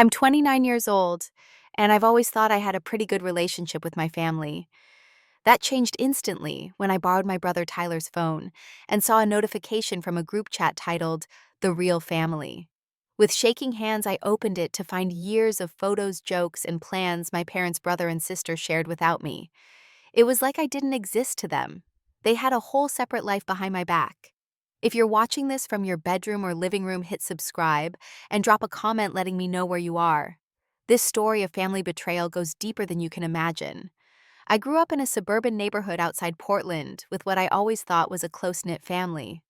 I'm 29 years old, and I've always thought I had a pretty good relationship with my family. That changed instantly when I borrowed my brother Tyler's phone and saw a notification from a group chat titled, The Real Family. With shaking hands, I opened it to find years of photos, jokes, and plans my parents' brother and sister shared without me. It was like I didn't exist to them. They had a whole separate life behind my back. If you're watching this from your bedroom or living room, hit subscribe and drop a comment letting me know where you are. This story of family betrayal goes deeper than you can imagine. I grew up in a suburban neighborhood outside Portland with what I always thought was a close-knit family.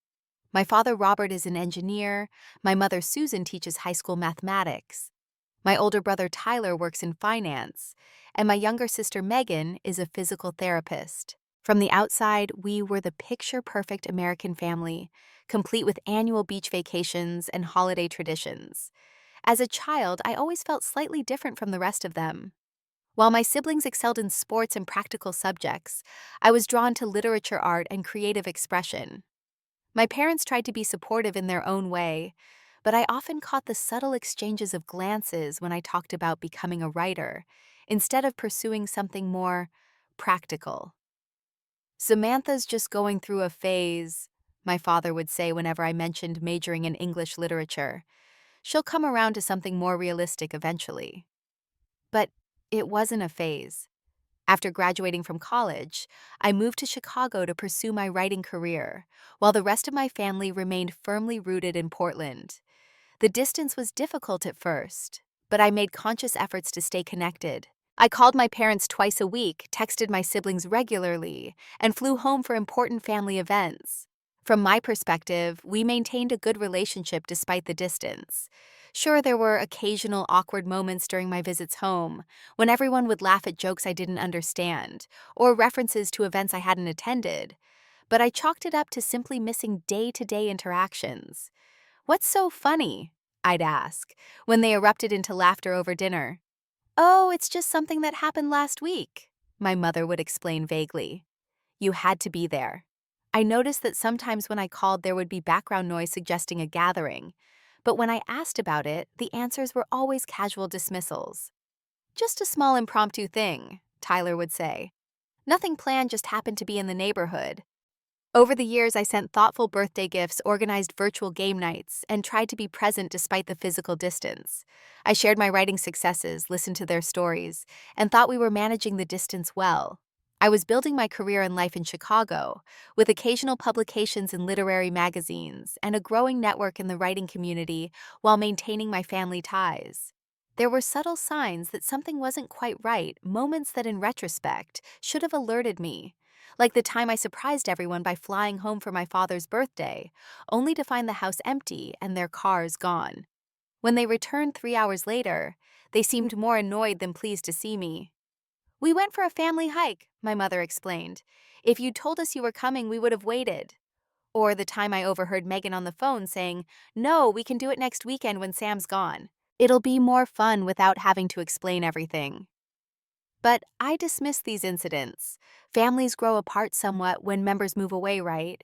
My father Robert is an engineer, my mother Susan teaches high school mathematics, my older brother Tyler works in finance, and my younger sister Megan is a physical therapist. From the outside, we were the picture-perfect American family, complete with annual beach vacations and holiday traditions. As a child, I always felt slightly different from the rest of them. While my siblings excelled in sports and practical subjects, I was drawn to literature, art, and creative expression. My parents tried to be supportive in their own way, but I often caught the subtle exchanges of glances when I talked about becoming a writer, instead of pursuing something more practical. Samantha's just going through a phase, my father would say whenever I mentioned majoring in English literature. She'll come around to something more realistic eventually. But it wasn't a phase. After graduating from college, I moved to Chicago to pursue my writing career, while the rest of my family remained firmly rooted in Portland. The distance was difficult at first, but I made conscious efforts to stay connected. I called my parents twice a week, texted my siblings regularly, and flew home for important family events. From my perspective, we maintained a good relationship despite the distance. Sure, there were occasional awkward moments during my visits home, when everyone would laugh at jokes I didn't understand, or references to events I hadn't attended, but I chalked it up to simply missing day-to-day interactions. "What's so funny?" I'd ask, when they erupted into laughter over dinner. "Oh, it's just something that happened last week," my mother would explain vaguely. You had to be there. I noticed that sometimes when I called, there would be background noise suggesting a gathering, but when I asked about it, the answers were always casual dismissals. "Just a small impromptu thing," Tyler would say. "Nothing planned, just happened to be in the neighborhood." Over the years, I sent thoughtful birthday gifts, organized virtual game nights, and tried to be present despite the physical distance. I shared my writing successes, listened to their stories, and thought we were managing the distance well. I was building my career and life in Chicago, with occasional publications in literary magazines and a growing network in the writing community while maintaining my family ties. There were subtle signs that something wasn't quite right, moments that in retrospect should have alerted me. Like the time I surprised everyone by flying home for my father's birthday, only to find the house empty and their cars gone. When they returned 3 hours later, they seemed more annoyed than pleased to see me. "We went for a family hike," my mother explained. "If you'd told us you were coming, we would have waited." Or the time I overheard Megan on the phone saying, "No, we can do it next weekend when Sam's gone. It'll be more fun without having to explain everything." But I dismiss these incidents. Families grow apart somewhat when members move away, right?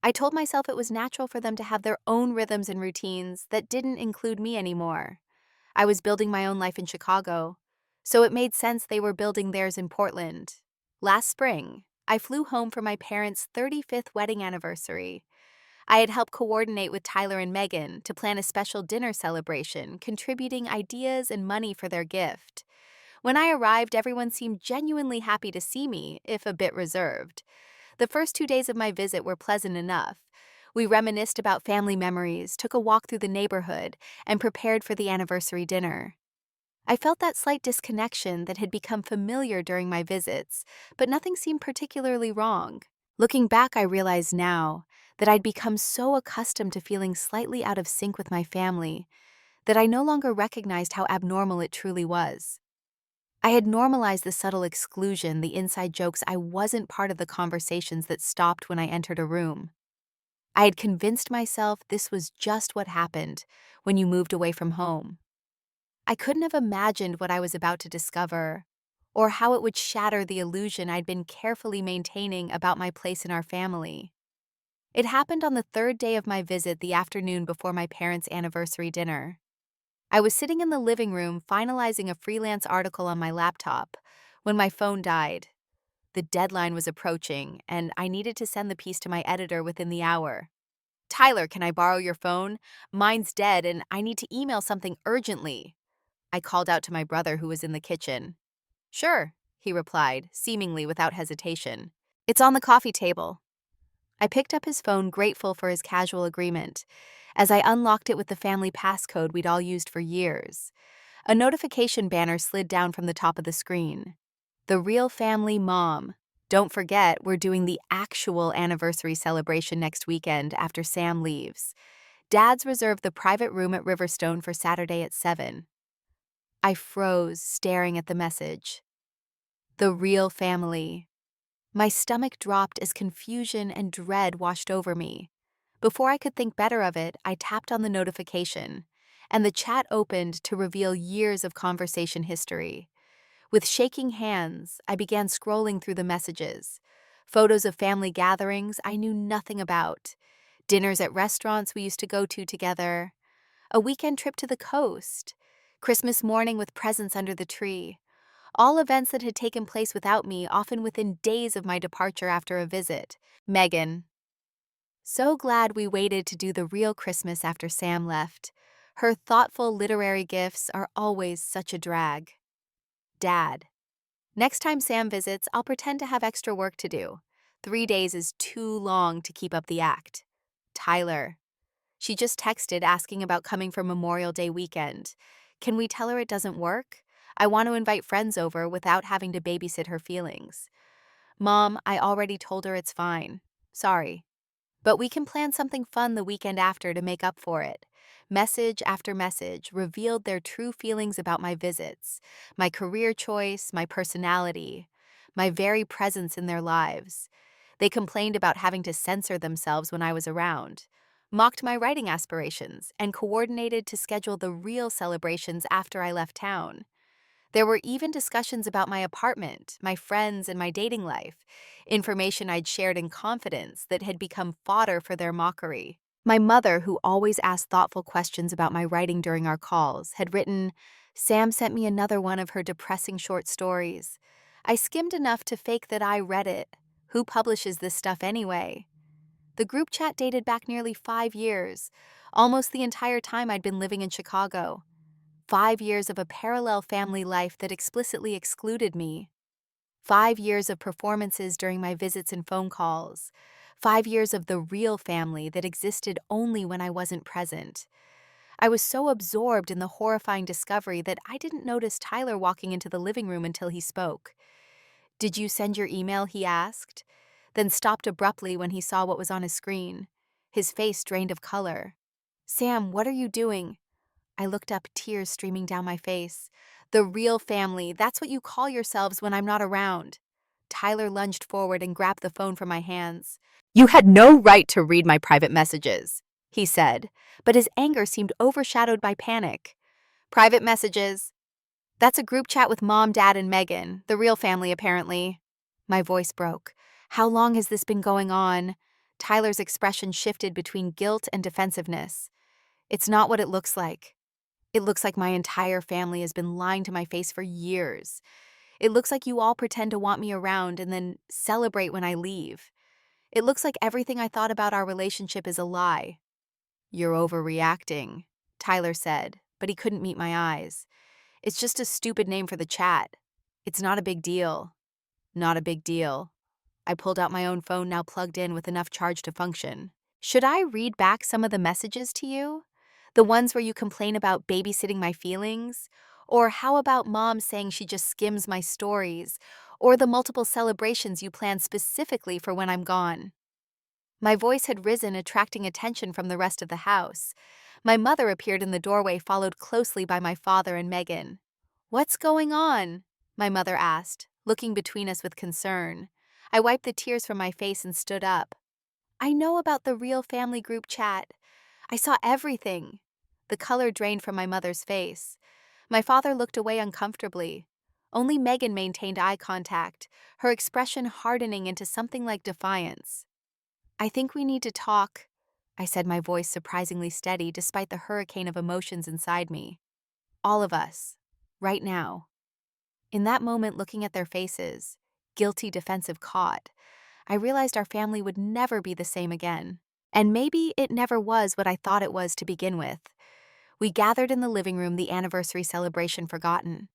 I told myself it was natural for them to have their own rhythms and routines that didn't include me anymore. I was building my own life in Chicago, so it made sense they were building theirs in Portland. Last spring, I flew home for my parents' 35th wedding anniversary. I had helped coordinate with Tyler and Megan to plan a special dinner celebration, contributing ideas and money for their gift. When I arrived, everyone seemed genuinely happy to see me, if a bit reserved. The first 2 days of my visit were pleasant enough. We reminisced about family memories, took a walk through the neighborhood, and prepared for the anniversary dinner. I felt that slight disconnection that had become familiar during my visits, but nothing seemed particularly wrong. Looking back, I realize now that I'd become so accustomed to feeling slightly out of sync with my family that I no longer recognized how abnormal it truly was. I had normalized the subtle exclusion, the inside jokes. I wasn't part of the conversations that stopped when I entered a room. I had convinced myself this was just what happened when you moved away from home. I couldn't have imagined what I was about to discover, or how it would shatter the illusion I'd been carefully maintaining about my place in our family. It happened on the third day of my visit, the afternoon before my parents' anniversary dinner. I was sitting in the living room finalizing a freelance article on my laptop when my phone died. The deadline was approaching, and I needed to send the piece to my editor within the hour. Tyler, can I borrow your phone? Mine's dead, and I need to email something urgently. I called out to my brother who was in the kitchen. Sure, he replied, seemingly without hesitation. It's on the coffee table. I picked up his phone, grateful for his casual agreement, as I unlocked it with the family passcode we'd all used for years. A notification banner slid down from the top of the screen. The Real Family Mom. Don't forget, we're doing the actual anniversary celebration next weekend after Sam leaves. Dad's reserved the private room at Riverstone for Saturday at 7. I froze, staring at the message. The Real Family. My stomach dropped as confusion and dread washed over me. Before I could think better of it, I tapped on the notification, and the chat opened to reveal years of conversation history. With shaking hands, I began scrolling through the messages. Photos of family gatherings I knew nothing about. Dinners at restaurants we used to go to together. A weekend trip to the coast. Christmas morning with presents under the tree. All events that had taken place without me, often within days of my departure after a visit. Megan. So glad we waited to do the real Christmas after Sam left. Her thoughtful literary gifts are always such a drag. Dad. Next time Sam visits, I'll pretend to have extra work to do. 3 days is too long to keep up the act. Tyler. She just texted asking about coming for Memorial Day weekend. Can we tell her it doesn't work? I want to invite friends over without having to babysit her feelings. Mom, I already told her it's fine. Sorry. But we can plan something fun the weekend after to make up for it. Message after message revealed their true feelings about my visits, my career choice, my personality, my very presence in their lives. They complained about having to censor themselves when I was around, mocked my writing aspirations, and coordinated to schedule the real celebrations after I left town. There were even discussions about my apartment, my friends, and my dating life, information I'd shared in confidence that had become fodder for their mockery. My mother, who always asked thoughtful questions about my writing during our calls, had written, "Sam sent me another one of her depressing short stories. I skimmed enough to fake that I read it. Who publishes this stuff anyway?" The group chat dated back nearly 5 years, almost the entire time I'd been living in Chicago. 5 years of a parallel family life that explicitly excluded me. 5 years of performances during my visits and phone calls. 5 years of the real family that existed only when I wasn't present. I was so absorbed in the horrifying discovery that I didn't notice Tyler walking into the living room until he spoke. "Did you send your email?" he asked, then stopped abruptly when he saw what was on his screen. His face drained of color. "Sam, what are you doing?" I looked up, tears streaming down my face. "The Real Family, that's what you call yourselves when I'm not around." Tyler lunged forward and grabbed the phone from my hands. "You had no right to read my private messages," he said, but his anger seemed overshadowed by panic. "Private messages? That's a group chat with Mom, Dad, and Megan, the Real Family apparently." My voice broke. "How long has this been going on?" Tyler's expression shifted between guilt and defensiveness. "It's not what it looks like. It looks like my entire family has been lying to my face for years. It looks like you all pretend to want me around and then celebrate when I leave. It looks like everything I thought about our relationship is a lie." "You're overreacting," Tyler said, but he couldn't meet my eyes. "It's just a stupid name for the chat. It's not a big deal." "Not a big deal." I pulled out my own phone, now plugged in with enough charge to function. "Should I read back some of the messages to you? The ones where you complain about babysitting my feelings? Or how about Mom saying she just skims my stories? Or the multiple celebrations you plan specifically for when I'm gone?" My voice had risen, attracting attention from the rest of the house. My mother appeared in the doorway, followed closely by my father and Megan. "What's going on?" my mother asked, looking between us with concern. I wiped the tears from my face and stood up. "I know about the Real Family group chat. I saw everything." The color drained from my mother's face. My father looked away uncomfortably. Only Megan maintained eye contact, her expression hardening into something like defiance. "I think we need to talk," I said, my voice surprisingly steady despite the hurricane of emotions inside me. All of us. Right now. In that moment, looking at their faces, guilty, defensive, caught, I realized our family would never be the same again. And maybe it never was what I thought it was to begin with. We gathered in the living room, the anniversary celebration forgotten.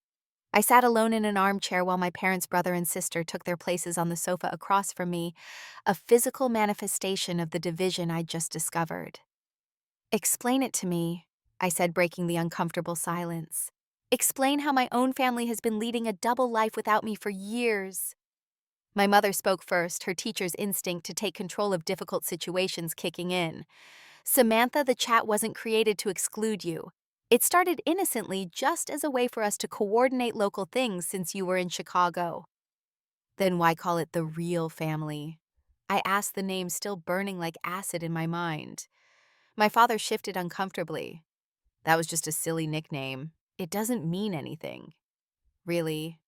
I sat alone in an armchair while my parents' brother and sister took their places on the sofa across from me, a physical manifestation of the division I'd just discovered. "Explain it to me," I said, breaking the uncomfortable silence. "Explain how my own family has been leading a double life without me for years." My mother spoke first, her teacher's instinct to take control of difficult situations kicking in. "Samantha, the chat wasn't created to exclude you. It started innocently just as a way for us to coordinate local things since you were in Chicago." "Then why call it the real family?" I asked, the name still burning like acid in my mind. My father shifted uncomfortably. "That was just a silly nickname. It doesn't mean anything." "Really?"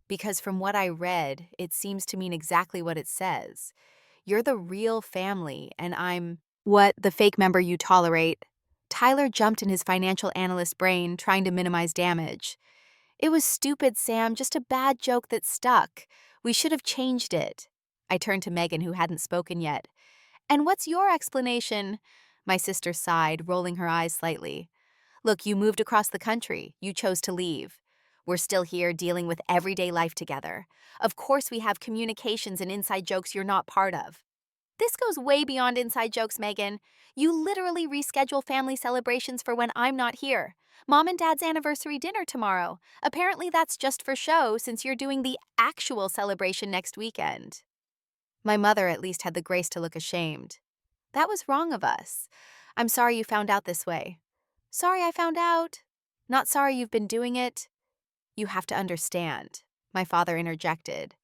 "Because from what I read, it seems to mean exactly what it says. You're the real family, and I'm what, the fake member you tolerate." Tyler jumped in his financial analyst brain, trying to minimize damage. "It was stupid, Sam, just a bad joke that stuck. We should have changed it." I turned to Megan, who hadn't spoken yet. "And what's your explanation?" My sister sighed, rolling her eyes slightly. "Look, you moved across the country. You chose to leave. We're still here dealing with everyday life together. Of course we have communications and inside jokes you're not part of." "This goes way beyond inside jokes, Megan. You literally reschedule family celebrations for when I'm not here. Mom and Dad's anniversary dinner tomorrow. Apparently that's just for show since you're doing the actual celebration next weekend." My mother at least had the grace to look ashamed. "That was wrong of us. I'm sorry you found out this way." "Sorry I found out. Not sorry you've been doing it." "You have to understand," my father interjected.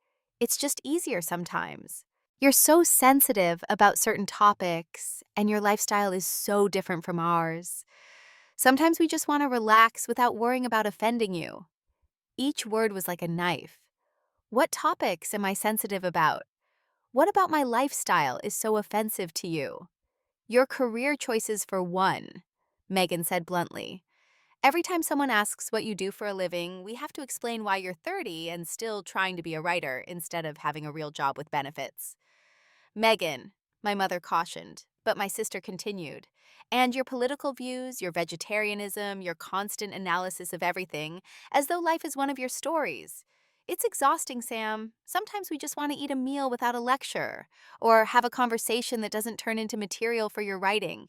"It's just easier sometimes. You're so sensitive about certain topics, and your lifestyle is so different from ours. Sometimes we just want to relax without worrying about offending you." Each word was like a knife. "What topics am I sensitive about? What about my lifestyle is so offensive to you?" "Your career choices for one," Megan said bluntly. "Every time someone asks what you do for a living, we have to explain why you're 30 and still trying to be a writer instead of having a real job with benefits." "Megan," my mother cautioned, but my sister continued. "And your political views, your vegetarianism, your constant analysis of everything, as though life is one of your stories. It's exhausting, Sam. Sometimes we just want to eat a meal without a lecture, or have a conversation that doesn't turn into material for your writing."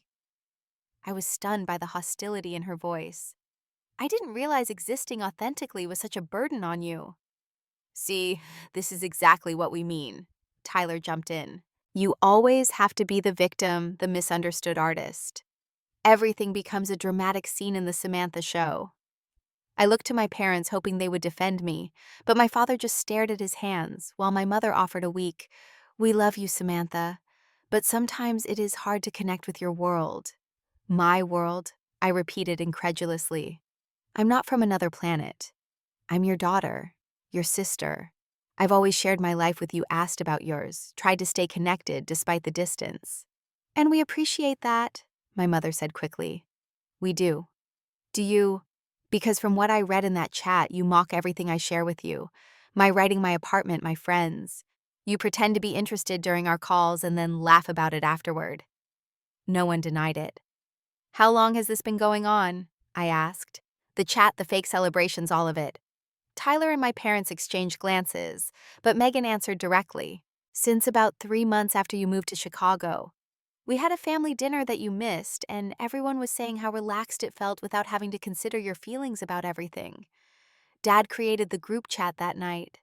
I was stunned by the hostility in her voice. "I didn't realize existing authentically was such a burden on you." "See, this is exactly what we mean," Tyler jumped in. "You always have to be the victim, the misunderstood artist. Everything becomes a dramatic scene in the Samantha show." I looked to my parents, hoping they would defend me, but my father just stared at his hands, while my mother offered a weak, "We love you, Samantha, but sometimes it is hard to connect with your world." "My world," I repeated incredulously. "I'm not from another planet. I'm your daughter, your sister. I've always shared my life with you, asked about yours, tried to stay connected despite the distance." "And we appreciate that," my mother said quickly. "We do. Do you? Because from what I read in that chat, you mock everything I share with you. My writing, my apartment, my friends. You pretend to be interested during our calls and then laugh about it afterward." No one denied it. "How long has this been going on?" I asked. "The chat, the fake celebrations, all of it." Tyler and my parents exchanged glances, but Megan answered directly. "Since about 3 months after you moved to Chicago. We had a family dinner that you missed, and everyone was saying how relaxed it felt without having to consider your feelings about everything. Dad created the group chat that night."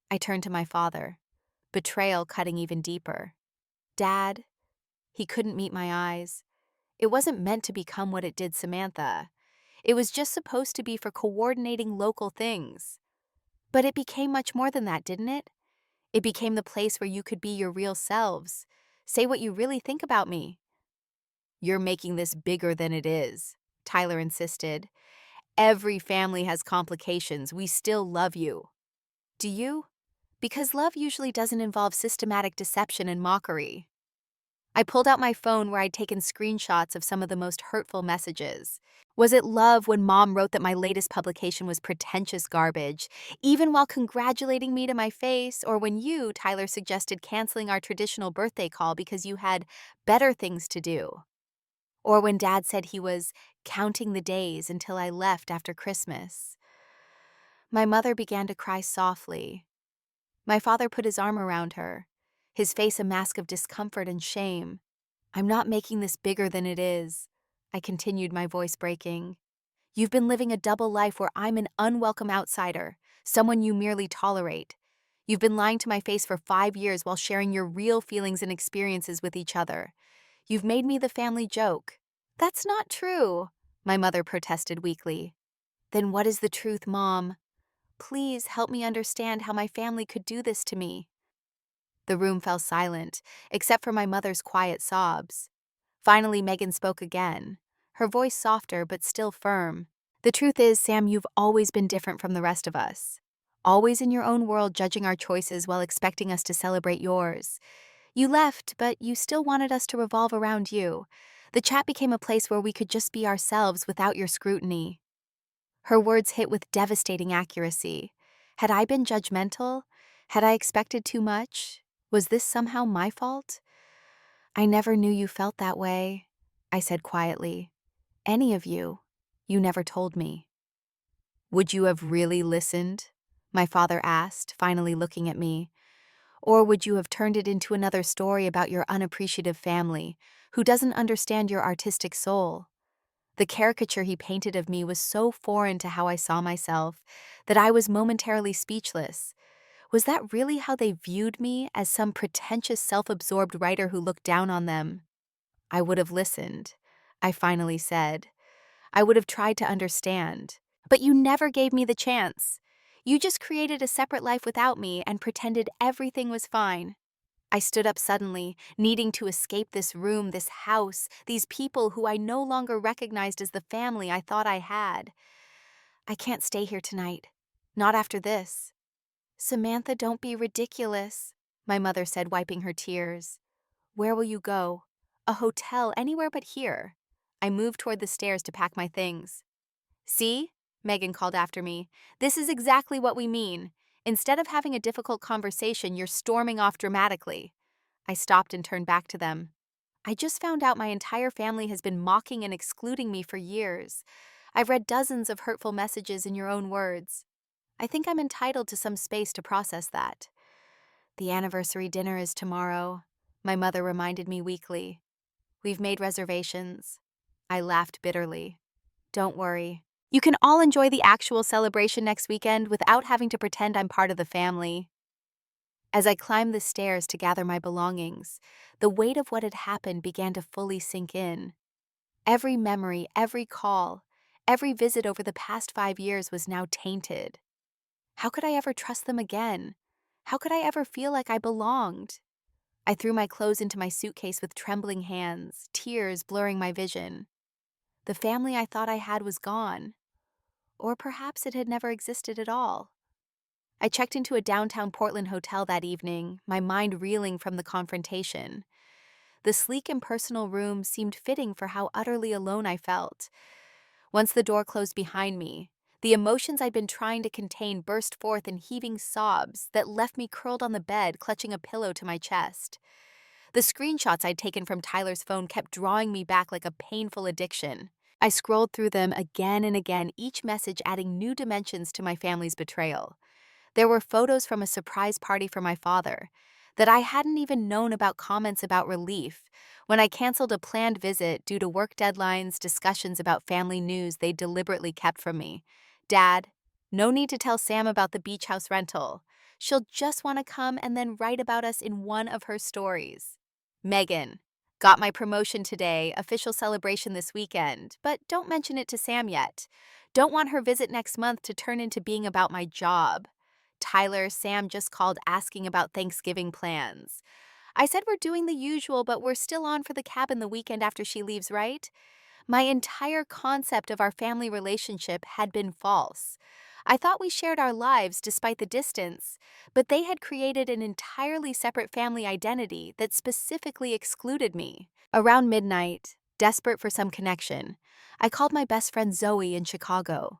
I turned to my father, betrayal cutting even deeper. "Dad?" He couldn't meet my eyes. It wasn't meant to become what it did Samantha. It was just supposed to be for coordinating local things. But it became much more than that, didn't it? It became the place where you could be your real selves. Say what you really think about me. "You're making this bigger than it is," Tyler insisted. "Every family has complications. We still love you." "Do you?" "Because love usually doesn't involve systematic deception and mockery." I pulled out my phone where I'd taken screenshots of some of the most hurtful messages. Was it love when Mom wrote that my latest publication was pretentious garbage, even while congratulating me to my face, or when you, Tyler, suggested canceling our traditional birthday call because you had better things to do? Or when Dad said he was counting the days until I left after Christmas? My mother began to cry softly. My father put his arm around her, his face a mask of discomfort and shame. "I'm not making this bigger than it is," I continued, my voice breaking. "You've been living a double life where I'm an unwelcome outsider, someone you merely tolerate. You've been lying to my face for 5 years while sharing your real feelings and experiences with each other. You've made me the family joke." "That's not true," my mother protested weakly. "Then what is the truth, Mom? Please help me understand how my family could do this to me." The room fell silent, except for my mother's quiet sobs. Finally, Megan spoke again, her voice softer but still firm. "The truth is, Sam, you've always been different from the rest of us. Always in your own world, judging our choices while expecting us to celebrate yours. You left, but you still wanted us to revolve around you. The chat became a place where we could just be ourselves without your scrutiny." Her words hit with devastating accuracy. Had I been judgmental? Had I expected too much? Was this somehow my fault? "I never knew you felt that way," I said quietly. "Any of you. You never told me." "Would you have really listened?" my father asked, finally looking at me. "Or would you have turned it into another story about your unappreciative family, who doesn't understand your artistic soul?" The caricature he painted of me was so foreign to how I saw myself that I was momentarily speechless. Was that really how they viewed me, as some pretentious, self-absorbed writer who looked down on them? "I would have listened," I finally said. "I would have tried to understand. But you never gave me the chance. You just created a separate life without me and pretended everything was fine." I stood up suddenly, needing to escape this room, this house, these people who I no longer recognized as the family I thought I had. "I can't stay here tonight. Not after this." "Samantha, don't be ridiculous," my mother said, wiping her tears. "Where will you go?" "A hotel, anywhere but here." I moved toward the stairs to pack my things. "See?" Megan called after me. "This is exactly what we mean. Instead of having a difficult conversation, you're storming off dramatically." I stopped and turned back to them. "I just found out my entire family has been mocking and excluding me for years. I've read dozens of hurtful messages in your own words. I think I'm entitled to some space to process that." "The anniversary dinner is tomorrow," my mother reminded me weakly. "We've made reservations." I laughed bitterly. "Don't worry. You can all enjoy the actual celebration next weekend without having to pretend I'm part of the family." As I climbed the stairs to gather my belongings, the weight of what had happened began to fully sink in. Every memory, every call, every visit over the past 5 years was now tainted. How could I ever trust them again? How could I ever feel like I belonged? I threw my clothes into my suitcase with trembling hands, tears blurring my vision. The family I thought I had was gone. Or perhaps it had never existed at all. I checked into a downtown Portland hotel that evening, my mind reeling from the confrontation. The sleek and personal room seemed fitting for how utterly alone I felt. Once the door closed behind me, the emotions I'd been trying to contain burst forth in heaving sobs that left me curled on the bed, clutching a pillow to my chest. The screenshots I'd taken from Tyler's phone kept drawing me back like a painful addiction. I scrolled through them again and again, each message adding new dimensions to my family's betrayal. There were photos from a surprise party for my father that I hadn't even known about, comments about relief when I canceled a planned visit due to work deadlines, discussions about family news they deliberately kept from me. "Dad, no need to tell Sam about the beach house rental. She'll just want to come and then write about us in one of her stories." "Megan, got my promotion today, official celebration this weekend, but don't mention it to Sam yet. Don't want her visit next month to turn into being about my job." "Tyler, Sam just called asking about Thanksgiving plans." "I said we're doing the usual, but we're still on for the cabin the weekend after she leaves, right?" My entire concept of our family relationship had been false. I thought we shared our lives despite the distance, but they had created an entirely separate family identity that specifically excluded me. Around midnight, desperate for some connection, I called my best friend Zoe in Chicago.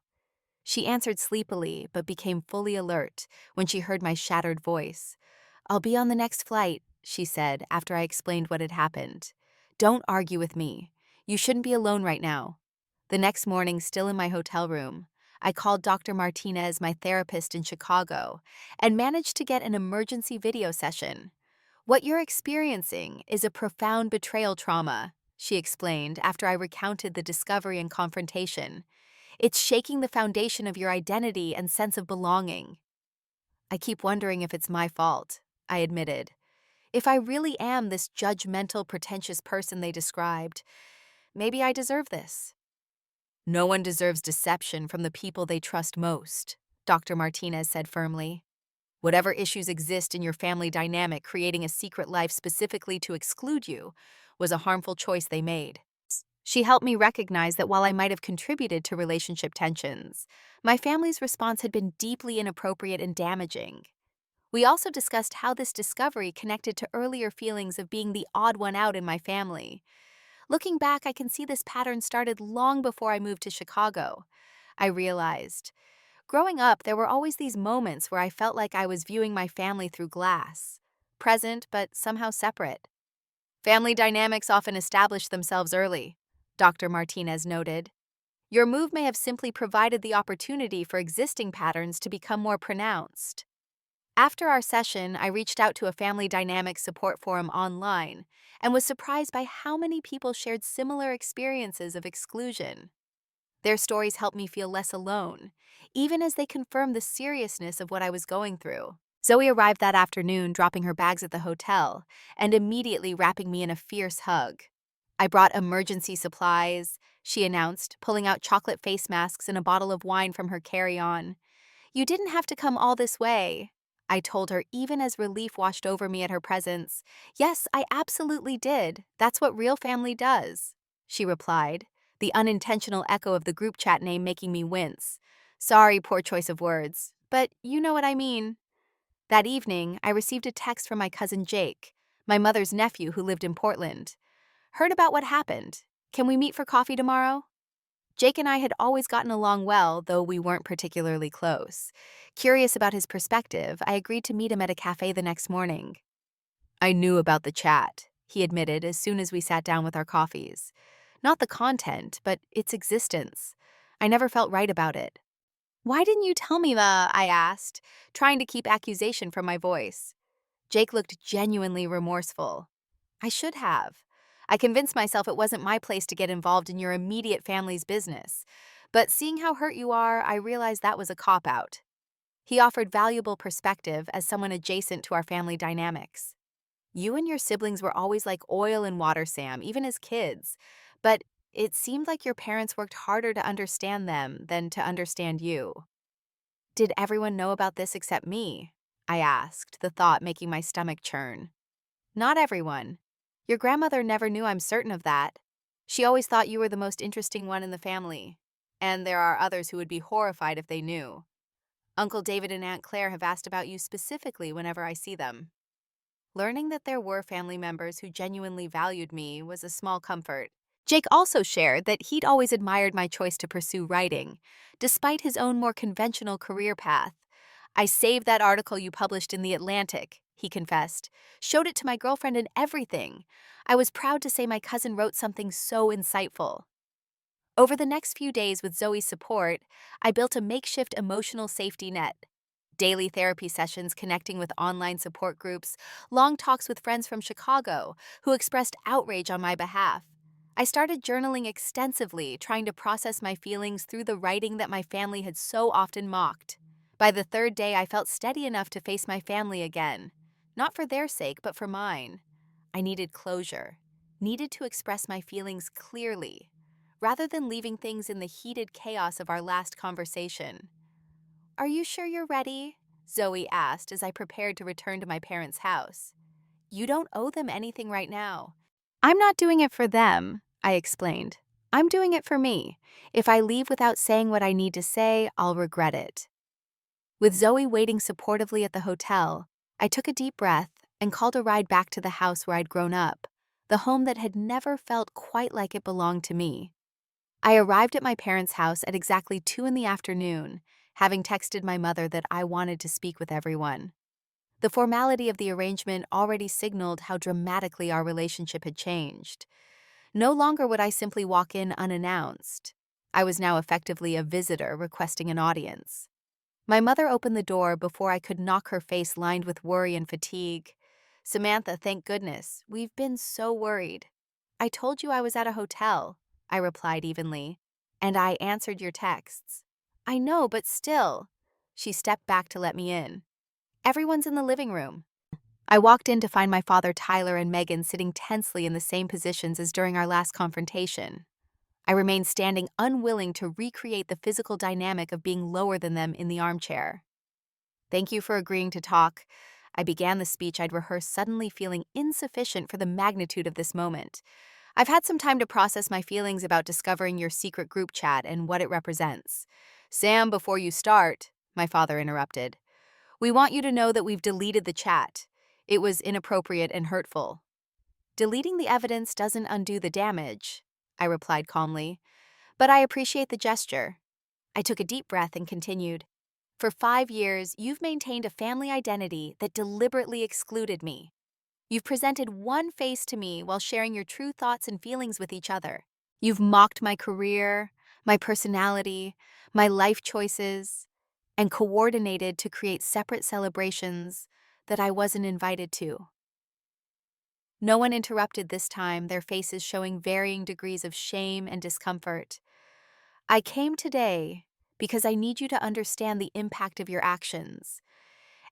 She answered sleepily, but became fully alert when she heard my shattered voice. "I'll be on the next flight," she said after I explained what had happened. "Don't argue with me. You shouldn't be alone right now." The next morning, still in my hotel room, I called Dr. Martinez, my therapist in Chicago, and managed to get an emergency video session. "What you're experiencing is a profound betrayal trauma," she explained after I recounted the discovery and confrontation. "It's shaking the foundation of your identity and sense of belonging." "I keep wondering if it's my fault," I admitted. "If I really am this judgmental, pretentious person they described, maybe I deserve this." "No one deserves deception from the people they trust most," Dr. Martinez said firmly. "Whatever issues exist in your family dynamic, creating a secret life specifically to exclude you was a harmful choice they made." She helped me recognize that while I might have contributed to relationship tensions, my family's response had been deeply inappropriate and damaging. We also discussed how this discovery connected to earlier feelings of being the odd one out in my family. Looking back, I can see this pattern started long before I moved to Chicago. I realized, growing up, there were always these moments where I felt like I was viewing my family through glass, present but somehow separate. "Family dynamics often establish themselves early," Dr. Martinez noted. "Your move may have simply provided the opportunity for existing patterns to become more pronounced." After our session, I reached out to a family dynamics support forum online and was surprised by how many people shared similar experiences of exclusion. Their stories helped me feel less alone, even as they confirmed the seriousness of what I was going through. Zoe arrived that afternoon, dropping her bags at the hotel and immediately wrapping me in a fierce hug. "I brought emergency supplies," she announced, pulling out chocolate face masks and a bottle of wine from her carry-on. "You didn't have to come all this way," I told her, even as relief washed over me at her presence. "Yes, I absolutely did. That's what real family does," she replied, the unintentional echo of the group chat name making me wince. "Sorry, poor choice of words, but you know what I mean." That evening, I received a text from my cousin Jake, my mother's nephew who lived in Portland. "Heard about what happened. Can we meet for coffee tomorrow?" Jake and I had always gotten along well, though we weren't particularly close. Curious about his perspective, I agreed to meet him at a cafe the next morning. "I knew about the chat," he admitted as soon as we sat down with our coffees. "Not the content, but its existence. I never felt right about it." "Why didn't you tell me that?" I asked, trying to keep accusation from my voice. Jake looked genuinely remorseful. "I should have. I convinced myself it wasn't my place to get involved in your immediate family's business. But seeing how hurt you are, I realized that was a cop-out." He offered valuable perspective as someone adjacent to our family dynamics. "You and your siblings were always like oil and water, Sam, even as kids. But it seemed like your parents worked harder to understand them than to understand you." "Did everyone know about this except me?" I asked, the thought making my stomach churn. "Not everyone. Your grandmother never knew, I'm certain of that. She always thought you were the most interesting one in the family. And there are others who would be horrified if they knew. Uncle David and Aunt Claire have asked about you specifically whenever I see them." Learning that there were family members who genuinely valued me was a small comfort. Jake also shared that he'd always admired my choice to pursue writing, despite his own more conventional career path. "I saved that article you published in The Atlantic," he confessed. "Showed it to my girlfriend and everything. I was proud to say my cousin wrote something so insightful." Over the next few days with Zoe's support, I built a makeshift emotional safety net. Daily therapy sessions connecting with online support groups, long talks with friends from Chicago who expressed outrage on my behalf. I started journaling extensively, trying to process my feelings through the writing that my family had so often mocked. By the third day, I felt steady enough to face my family again. Not for their sake, but for mine. I needed closure, needed to express my feelings clearly, rather than leaving things in the heated chaos of our last conversation. "Are you sure you're ready?" Zoe asked as I prepared to return to my parents' house. "You don't owe them anything right now." "I'm not doing it for them," I explained. I'm doing it for me. If I leave without saying what I need to say, I'll regret it. With Zoe waiting supportively at the hotel, I took a deep breath and called a ride back to the house where I'd grown up, the home that had never felt quite like it belonged to me. I arrived at my parents' house at exactly 2 in the afternoon, having texted my mother that I wanted to speak with everyone. The formality of the arrangement already signaled how dramatically our relationship had changed. No longer would I simply walk in unannounced. I was now effectively a visitor requesting an audience. My mother opened the door before I could knock, her face lined with worry and fatigue. "Samantha, thank goodness. We've been so worried." "I told you I was at a hotel," I replied evenly. "And I answered your texts." "I know, but still." She stepped back to let me in. "Everyone's in the living room." I walked in to find my father Tyler and Megan sitting tensely in the same positions as during our last confrontation. I remained standing, unwilling to recreate the physical dynamic of being lower than them in the armchair. "Thank you for agreeing to talk." I began the speech I'd rehearsed, suddenly feeling insufficient for the magnitude of this moment. "I've had some time to process my feelings about discovering your secret group chat and what it represents." "Sam, before you start," my father interrupted, "we want you to know that we've deleted the chat. It was inappropriate and hurtful." "Deleting the evidence doesn't undo the damage," I replied calmly, "but I appreciate the gesture." I took a deep breath and continued. "For 5 years, you've maintained a family identity that deliberately excluded me. You've presented one face to me while sharing your true thoughts and feelings with each other. You've mocked my career, my personality, my life choices, and coordinated to create separate celebrations that I wasn't invited to." No one interrupted this time, their faces showing varying degrees of shame and discomfort. "I came today because I need you to understand the impact of your actions.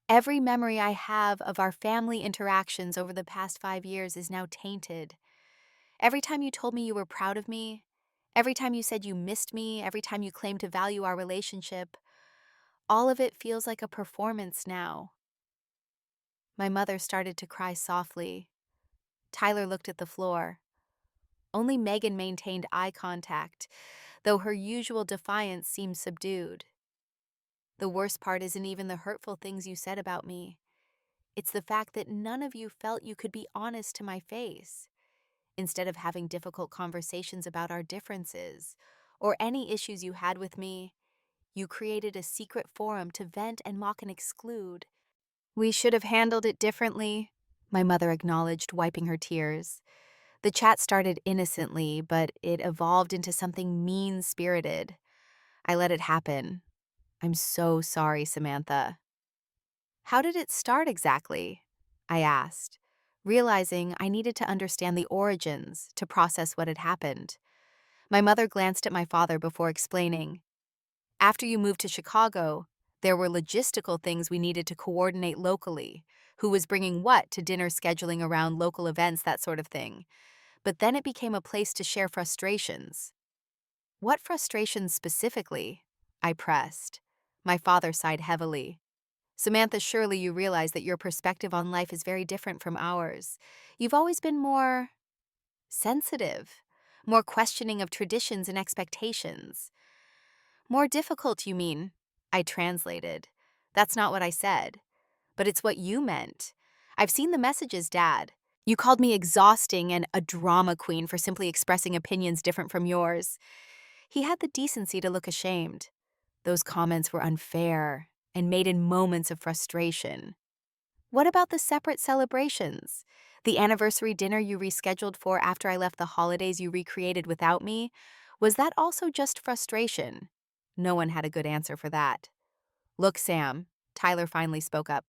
Every memory I have of our family interactions over the past 5 years is now tainted. Every time you told me you were proud of me, every time you said you missed me, every time you claimed to value our relationship, all of it feels like a performance now." My mother started to cry softly. Tyler looked at the floor. Only Megan maintained eye contact, though her usual defiance seemed subdued. "The worst part isn't even the hurtful things you said about me. It's the fact that none of you felt you could be honest to my face. Instead of having difficult conversations about our differences or any issues you had with me, you created a secret forum to vent and mock and exclude." "We should have handled it differently," my mother acknowledged, wiping her tears. "The chat started innocently, but it evolved into something mean-spirited. I let it happen. I'm so sorry, Samantha." "How did it start exactly?" I asked, realizing I needed to understand the origins to process what had happened. My mother glanced at my father before explaining. "After you moved to Chicago, there were logistical things we needed to coordinate locally. Who was bringing what to dinner, scheduling around local events, that sort of thing. But then it became a place to share frustrations." "What frustrations specifically?" I pressed. My father sighed heavily. "Samantha, surely you realize that your perspective on life is very different from ours. You've always been more sensitive, more questioning of traditions and expectations." "More difficult, you mean?" I translated. "That's not what I said. But it's what you meant. I've seen the messages, Dad. You called me exhausting and a drama queen for simply expressing opinions different from yours." He had the decency to look ashamed. "Those comments were unfair and made in moments of frustration." "What about the separate celebrations? The anniversary dinner you rescheduled for after I left, the holidays you recreated without me? Was that also just frustration?" No one had a good answer for that. "Look, Sam," Tyler finally spoke up.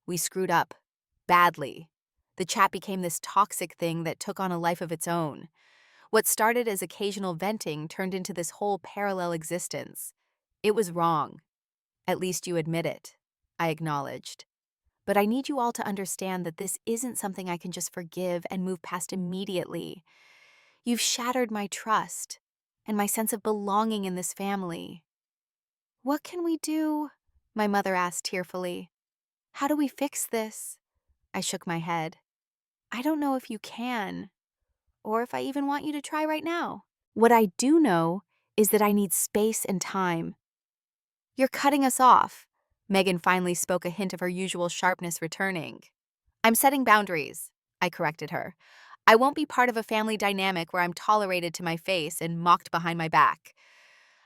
"We screwed up. Badly. The chat became this toxic thing that took on a life of its own. What started as occasional venting turned into this whole parallel existence. It was wrong. At least you admit it," I acknowledged. "But I need you all to understand that this isn't something I can just forgive and move past immediately. You've shattered my trust and my sense of belonging in this family." "What can we do?" my mother asked tearfully. "How do we fix this?" I shook my head. "I don't know if you can, or if I even want you to try right now." What I do know is that I need space and time. You're cutting us off. Megan finally spoke, a hint of her usual sharpness returning. I'm setting boundaries, I corrected her. I won't be part of a family dynamic where I'm tolerated to my face and mocked behind my back.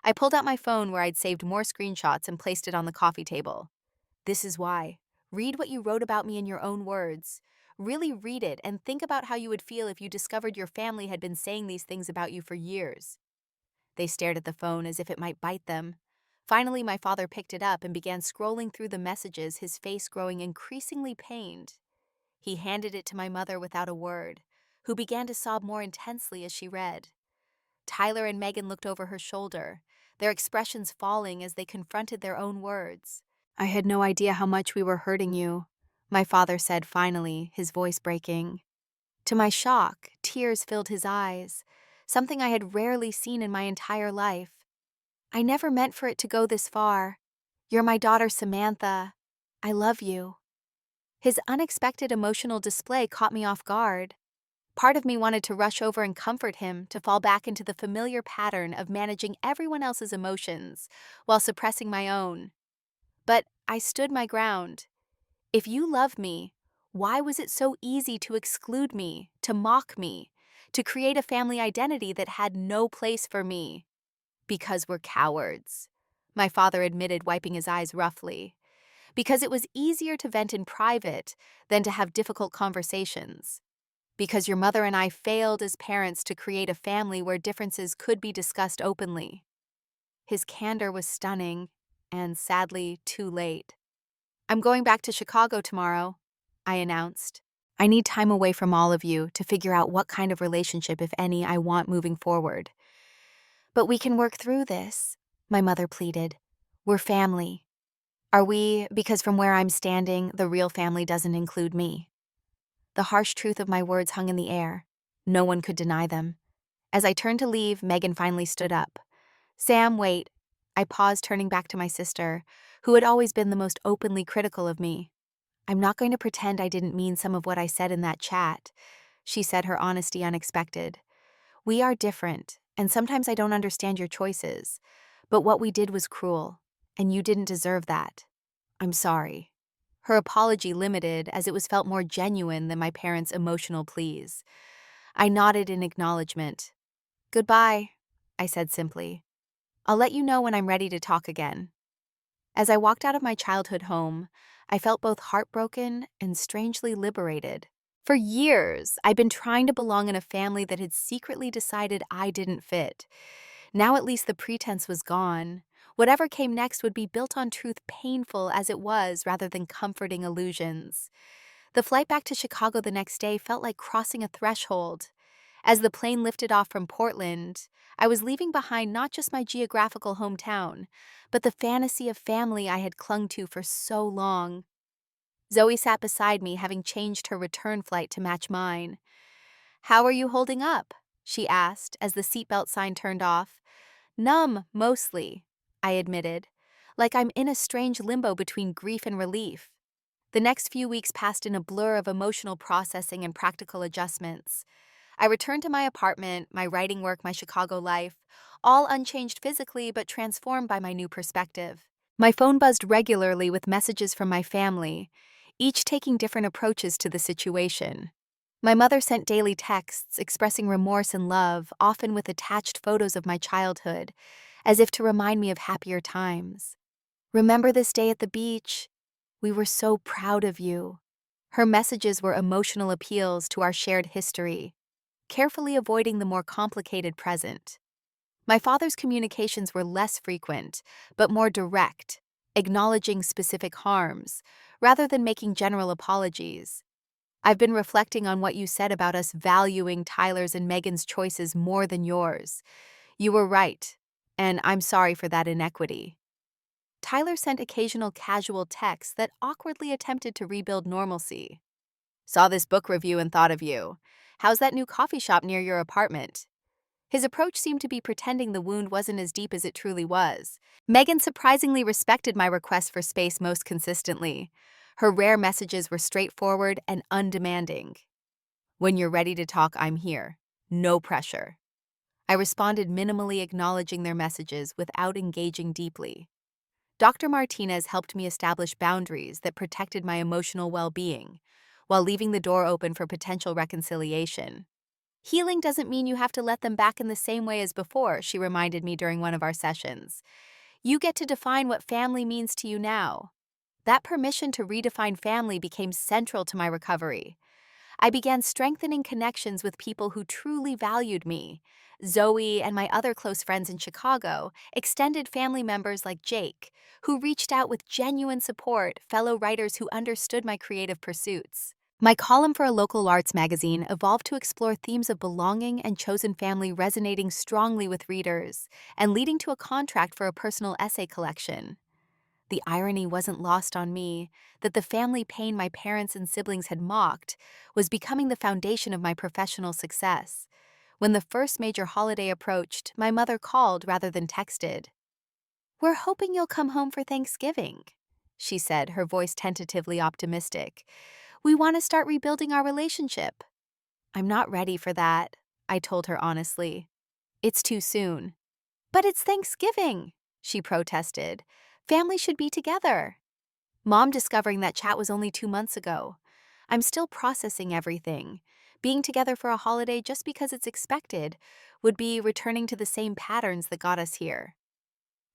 I pulled out my phone where I'd saved more screenshots and placed it on the coffee table. This is why. Read what you wrote about me in your own words. Really read it and think about how you would feel if you discovered your family had been saying these things about you for years. They stared at the phone as if it might bite them. Finally, my father picked it up and began scrolling through the messages, his face growing increasingly pained. He handed it to my mother without a word, who began to sob more intensely as she read. Tyler and Megan looked over her shoulder, their expressions falling as they confronted their own words. I had no idea how much we were hurting you, my father said finally, his voice breaking. To my shock, tears filled his eyes, something I had rarely seen in my entire life. I never meant for it to go this far. You're my daughter, Samantha. I love you. His unexpected emotional display caught me off guard. Part of me wanted to rush over and comfort him, to fall back into the familiar pattern of managing everyone else's emotions while suppressing my own. But I stood my ground. If you love me, why was it so easy to exclude me, to mock me, to create a family identity that had no place for me? Because we're cowards, my father admitted, wiping his eyes roughly. Because it was easier to vent in private than to have difficult conversations. Because your mother and I failed as parents to create a family where differences could be discussed openly. His candor was stunning, and sadly, too late. I'm going back to Chicago tomorrow, I announced. I need time away from all of you to figure out what kind of relationship, if any, I want moving forward. But we can work through this, my mother pleaded. We're family. Are we? Because from where I'm standing, the real family doesn't include me. The harsh truth of my words hung in the air. No one could deny them. As I turned to leave, Megan finally stood up. Sam, wait. I paused, turning back to my sister, who had always been the most openly critical of me. I'm not going to pretend I didn't mean some of what I said in that chat, she said, her honesty unexpected. We are different, and sometimes I don't understand your choices. But what we did was cruel, and you didn't deserve that. I'm sorry. Her apology limited, as it was felt more genuine than my parents' emotional pleas. I nodded in acknowledgement. Goodbye, I said simply. I'll let you know when I'm ready to talk again. As I walked out of my childhood home, I felt both heartbroken and strangely liberated. For years, I'd been trying to belong in a family that had secretly decided I didn't fit. Now at least the pretense was gone. Whatever came next would be built on truth, painful as it was, rather than comforting illusions. The flight back to Chicago the next day felt like crossing a threshold. As the plane lifted off from Portland, I was leaving behind not just my geographical hometown, but the fantasy of family I had clung to for so long. Zoe sat beside me, having changed her return flight to match mine. How are you holding up? She asked as the seatbelt sign turned off. Numb, mostly, I admitted, like I'm in a strange limbo between grief and relief. The next few weeks passed in a blur of emotional processing and practical adjustments. I returned to my apartment, my writing work, my Chicago life, all unchanged physically but transformed by my new perspective. My phone buzzed regularly with messages from my family, each taking different approaches to the situation. My mother sent daily texts expressing remorse and love, often with attached photos of my childhood, as if to remind me of happier times. Remember this day at the beach? We were so proud of you. Her messages were emotional appeals to our shared history, carefully avoiding the more complicated present. My father's communications were less frequent, but more direct, acknowledging specific harms, rather than making general apologies. I've been reflecting on what you said about us valuing Tyler's and Megan's choices more than yours. You were right, and I'm sorry for that inequity. Tyler sent occasional casual texts that awkwardly attempted to rebuild normalcy. Saw this book review and thought of you. How's that new coffee shop near your apartment? His approach seemed to be pretending the wound wasn't as deep as it truly was. Megan surprisingly respected my request for space most consistently. Her rare messages were straightforward and undemanding. When you're ready to talk, I'm here. No pressure. I responded minimally, acknowledging their messages without engaging deeply. Dr. Martinez helped me establish boundaries that protected my emotional well-being, while leaving the door open for potential reconciliation. Healing doesn't mean you have to let them back in the same way as before, she reminded me during one of our sessions. You get to define what family means to you now. That permission to redefine family became central to my recovery. I began strengthening connections with people who truly valued me. Zoe and my other close friends in Chicago, extended family members like Jake, who reached out with genuine support, fellow writers who understood my creative pursuits. My column for a local arts magazine evolved to explore themes of belonging and chosen family, resonating strongly with readers and leading to a contract for a personal essay collection. The irony wasn't lost on me that the family pain my parents and siblings had mocked was becoming the foundation of my professional success. When the first major holiday approached, my mother called rather than texted. "We're hoping you'll come home for Thanksgiving," she said, her voice tentatively optimistic. "We want to start rebuilding our relationship." "I'm not ready for that," I told her honestly. "It's too soon." "But it's Thanksgiving," she protested. "Family should be together." Mom discovering that chat was only 2 months ago. I'm still processing everything. Being together for a holiday just because it's expected would be returning to the same patterns that got us here.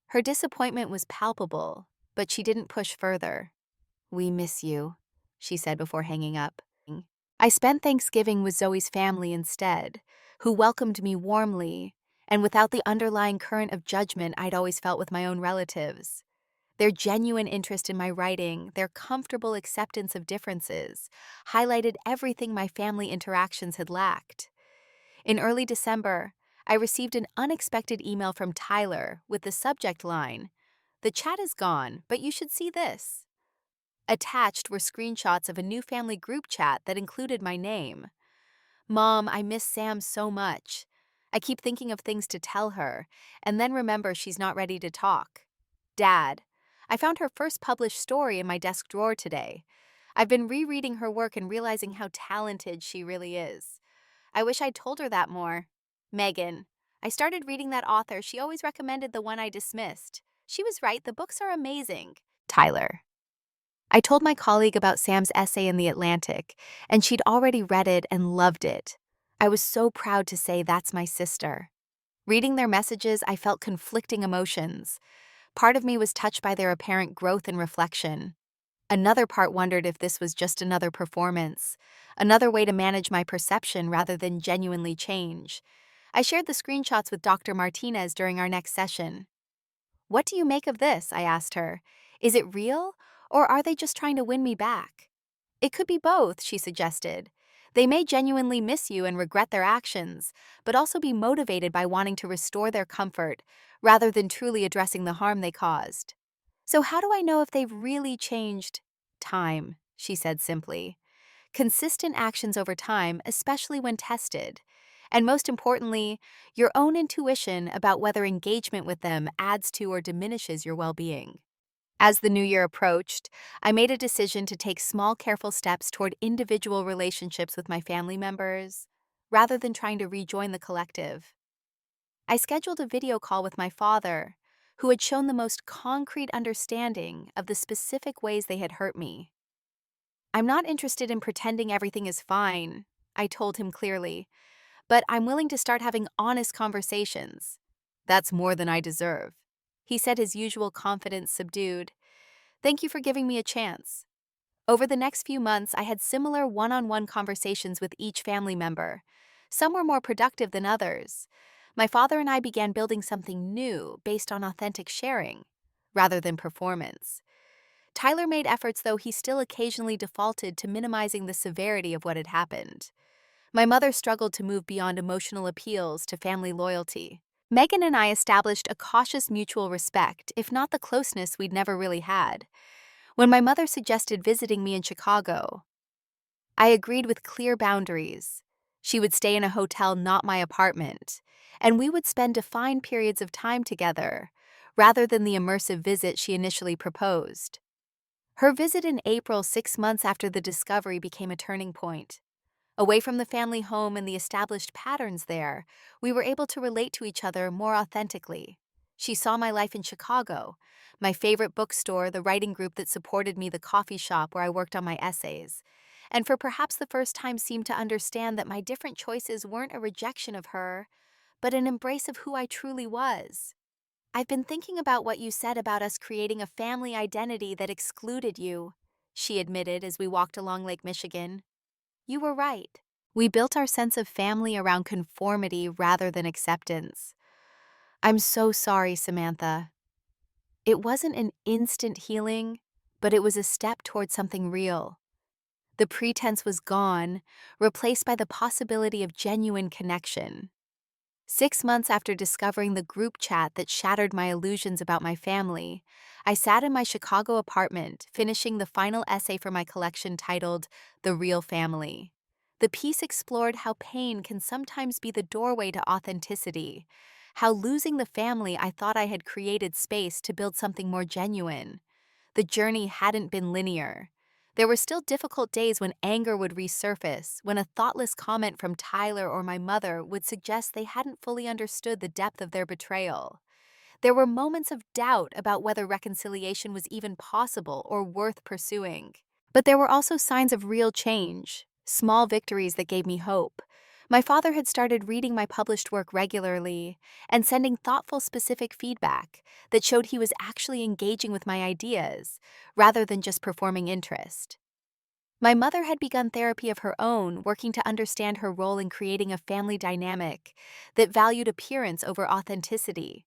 Her disappointment was palpable, but she didn't push further. "We miss you," she said before hanging up. I spent Thanksgiving with Zoe's family instead, who welcomed me warmly and without the underlying current of judgment I'd always felt with my own relatives. Their genuine interest in my writing, their comfortable acceptance of differences, highlighted everything my family interactions had lacked. In early December, I received an unexpected email from Tyler with the subject line, "The chat is gone, but you should see this." Attached were screenshots of a new family group chat that included my name. "Mom, I miss Sam so much. I keep thinking of things to tell her, and then remember she's not ready to talk. Dad, I found her first published story in my desk drawer today. I've been rereading her work and realizing how talented she really is. I wish I'd told her that more. Megan, I started reading that author. She always recommended the one I dismissed. She was right, the books are amazing." Tyler. I told my colleague about Sam's essay in The Atlantic, and she'd already read it and loved it. I was so proud to say that's my sister. Reading their messages, I felt conflicting emotions. Part of me was touched by their apparent growth and reflection. Another part wondered if this was just another performance, another way to manage my perception rather than genuinely change. I shared the screenshots with Dr. Martinez during our next session. "What do you make of this?" I asked her. "Is it real, or are they just trying to win me back?" "It could be both," she suggested. "They may genuinely miss you and regret their actions, but also be motivated by wanting to restore their comfort rather than truly addressing the harm they caused." "So how do I know if they've really changed?" "Time," she said simply. "Consistent actions over time, especially when tested. And most importantly, your own intuition about whether engagement with them adds to or diminishes your well-being." As the new year approached, I made a decision to take small, careful steps toward individual relationships with my family members, rather than trying to rejoin the collective. I scheduled a video call with my father, who had shown the most concrete understanding of the specific ways they had hurt me. "I'm not interested in pretending everything is fine," I told him clearly, "but I'm willing to start having honest conversations." "That's more than I deserve," he said, his usual confidence subdued. "Thank you for giving me a chance." Over the next few months, I had similar one-on-one conversations with each family member. Some were more productive than others. My father and I began building something new based on authentic sharing, rather than performance. Tyler made efforts, though he still occasionally defaulted to minimizing the severity of what had happened. My mother struggled to move beyond emotional appeals to family loyalty. Megan and I established a cautious mutual respect, if not the closeness we'd never really had. When my mother suggested visiting me in Chicago, I agreed with clear boundaries. She would stay in a hotel, not my apartment, and we would spend defined periods of time together, rather than the immersive visit she initially proposed. Her visit in April, 6 months after the discovery, became a turning point. Away from the family home and the established patterns there, we were able to relate to each other more authentically. She saw my life in Chicago, my favorite bookstore, the writing group that supported me, the coffee shop where I worked on my essays, and for perhaps the first time seemed to understand that my different choices weren't a rejection of her, but an embrace of who I truly was. I've been thinking about what you said about us creating a family identity that excluded you, she admitted as we walked along Lake Michigan. You were right. We built our sense of family around conformity rather than acceptance. I'm so sorry, Samantha. It wasn't an instant healing, but it was a step toward something real. The pretense was gone, replaced by the possibility of genuine connection. 6 months after discovering the group chat that shattered my illusions about my family, I sat in my Chicago apartment, finishing the final essay for my collection titled The Real Family. The piece explored how pain can sometimes be the doorway to authenticity, how losing the family I thought I had created space to build something more genuine. The journey hadn't been linear. There were still difficult days when anger would resurface, when a thoughtless comment from Tyler or my mother would suggest they hadn't fully understood the depth of their betrayal. There were moments of doubt about whether reconciliation was even possible or worth pursuing. But there were also signs of real change, small victories that gave me hope. My father had started reading my published work regularly and sending thoughtful, specific feedback that showed he was actually engaging with my ideas, rather than just performing interest. My mother had begun therapy of her own, working to understand her role in creating a family dynamic that valued appearance over authenticity.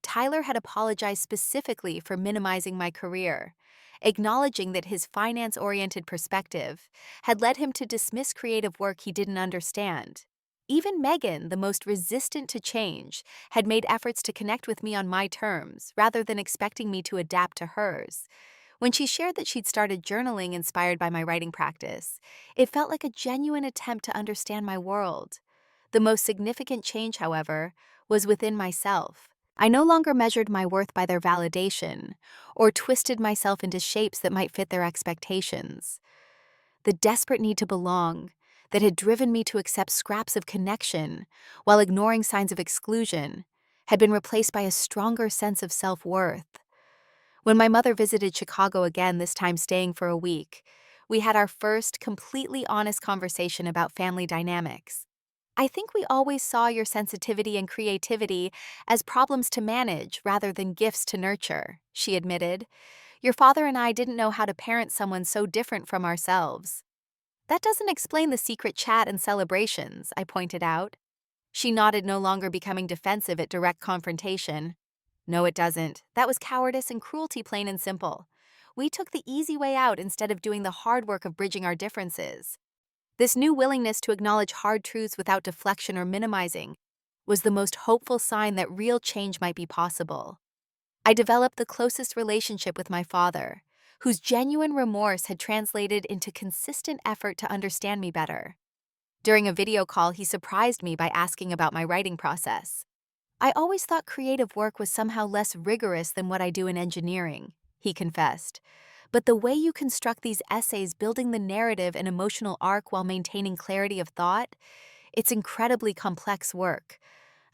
Tyler had apologized specifically for minimizing my career, acknowledging that his finance-oriented perspective had led him to dismiss creative work he didn't understand. Even Megan, the most resistant to change, had made efforts to connect with me on my terms rather than expecting me to adapt to hers. When she shared that she'd started journaling inspired by my writing practice, it felt like a genuine attempt to understand my world. The most significant change, however, was within myself. I no longer measured my worth by their validation or twisted myself into shapes that might fit their expectations. The desperate need to belong that had driven me to accept scraps of connection while ignoring signs of exclusion had been replaced by a stronger sense of self-worth. When my mother visited Chicago again, this time staying for a week, we had our first completely honest conversation about family dynamics. I think we always saw your sensitivity and creativity as problems to manage rather than gifts to nurture, she admitted. Your father and I didn't know how to parent someone so different from ourselves. That doesn't explain the secret chat and celebrations, I pointed out. She nodded, no longer becoming defensive at direct confrontation. No, it doesn't. That was cowardice and cruelty, plain and simple. We took the easy way out instead of doing the hard work of bridging our differences. This new willingness to acknowledge hard truths without deflection or minimizing was the most hopeful sign that real change might be possible. I developed the closest relationship with my father, whose genuine remorse had translated into consistent effort to understand me better. During a video call, he surprised me by asking about my writing process. I always thought creative work was somehow less rigorous than what I do in engineering, he confessed. But the way you construct these essays, building the narrative and emotional arc while maintaining clarity of thought, it's incredibly complex work.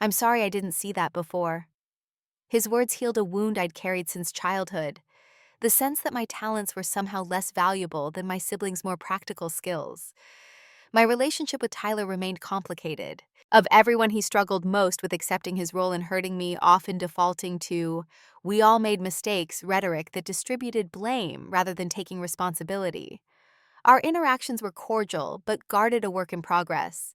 I'm sorry I didn't see that before. His words healed a wound I'd carried since childhood, the sense that my talents were somehow less valuable than my siblings' more practical skills. My relationship with Tyler remained complicated. Of everyone, he struggled most with accepting his role in hurting me, often defaulting to "we all made mistakes" rhetoric that distributed blame rather than taking responsibility. Our interactions were cordial, but guarded, a work in progress.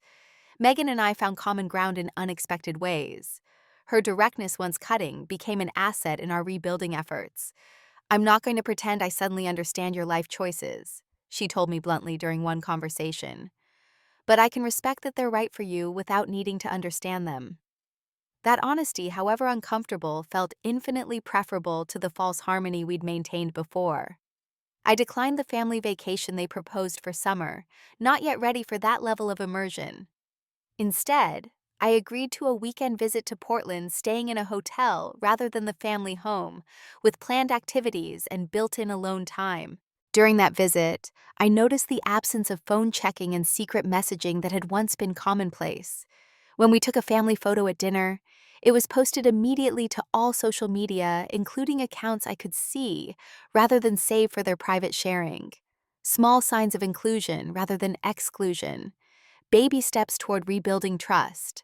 Megan and I found common ground in unexpected ways. Her directness, once cutting, became an asset in our rebuilding efforts. "I'm not going to pretend I suddenly understand your life choices," she told me bluntly during one conversation. "But I can respect that they're right for you without needing to understand them." That honesty, however uncomfortable, felt infinitely preferable to the false harmony we'd maintained before. I declined the family vacation they proposed for summer, not yet ready for that level of immersion. Instead, I agreed to a weekend visit to Portland, staying in a hotel rather than the family home, with planned activities and built-in alone time. During that visit, I noticed the absence of phone checking and secret messaging that had once been commonplace. When we took a family photo at dinner, it was posted immediately to all social media, including accounts I could see, rather than save for their private sharing. Small signs of inclusion rather than exclusion. Baby steps toward rebuilding trust.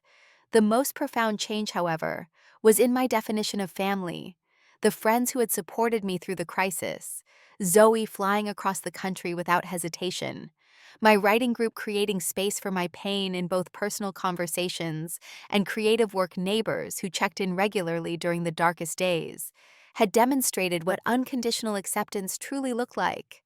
The most profound change, however, was in my definition of family. The friends who had supported me through the crisis, Zoe flying across the country without hesitation, my writing group creating space for my pain in both personal conversations and creative work neighbors who checked in regularly during the darkest days, had demonstrated what unconditional acceptance truly looked like.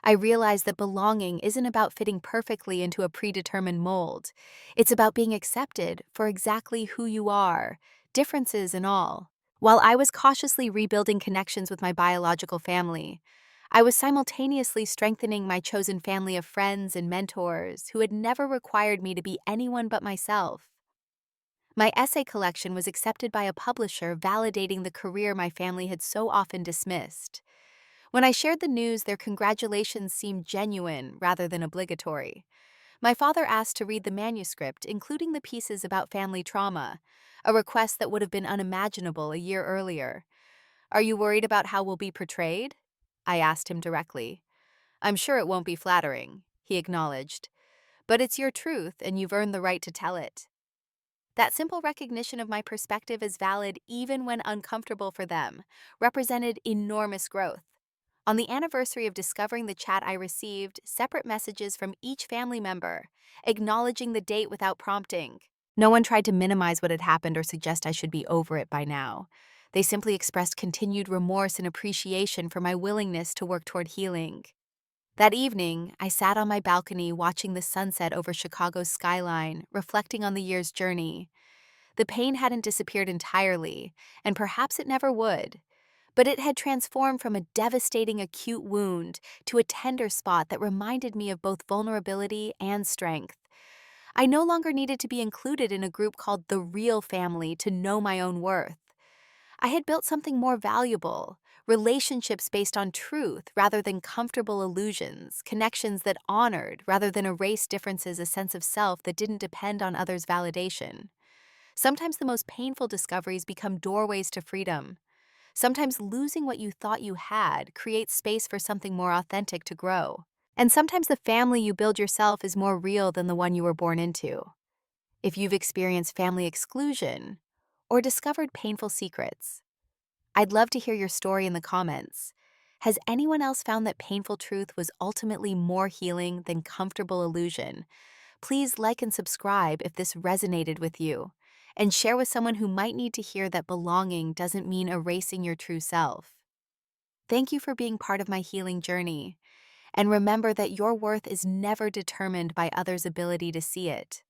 I realized that belonging isn't about fitting perfectly into a predetermined mold. It's about being accepted for exactly who you are, differences and all. While I was cautiously rebuilding connections with my biological family, I was simultaneously strengthening my chosen family of friends and mentors who had never required me to be anyone but myself. My essay collection was accepted by a publisher, validating the career my family had so often dismissed. When I shared the news, their congratulations seemed genuine rather than obligatory. My father asked to read the manuscript, including the pieces about family trauma, a request that would have been unimaginable a year earlier. "Are you worried about how we'll be portrayed?" I asked him directly. "I'm sure it won't be flattering," he acknowledged. "But it's your truth, and you've earned the right to tell it." That simple recognition of my perspective as valid, even when uncomfortable for them, represented enormous growth. On the anniversary of discovering the chat, I received separate messages from each family member, acknowledging the date without prompting. No one tried to minimize what had happened or suggest I should be over it by now. They simply expressed continued remorse and appreciation for my willingness to work toward healing. That evening, I sat on my balcony watching the sunset over Chicago's skyline, reflecting on the year's journey. The pain hadn't disappeared entirely, and perhaps it never would. But it had transformed from a devastating acute wound to a tender spot that reminded me of both vulnerability and strength. I no longer needed to be included in a group called the real family to know my own worth. I had built something more valuable, relationships based on truth rather than comfortable illusions, connections that honored rather than erased differences, a sense of self that didn't depend on others' validation. Sometimes the most painful discoveries become doorways to freedom. Sometimes losing what you thought you had creates space for something more authentic to grow. And sometimes the family you build yourself is more real than the one you were born into. If you've experienced family exclusion or discovered painful secrets, I'd love to hear your story in the comments. Has anyone else found that painful truth was ultimately more healing than comfortable illusion? Please like and subscribe if this resonated with you, and share with someone who might need to hear that belonging doesn't mean erasing your true self. Thank you for being part of my healing journey, and remember that your worth is never determined by others' ability to see it.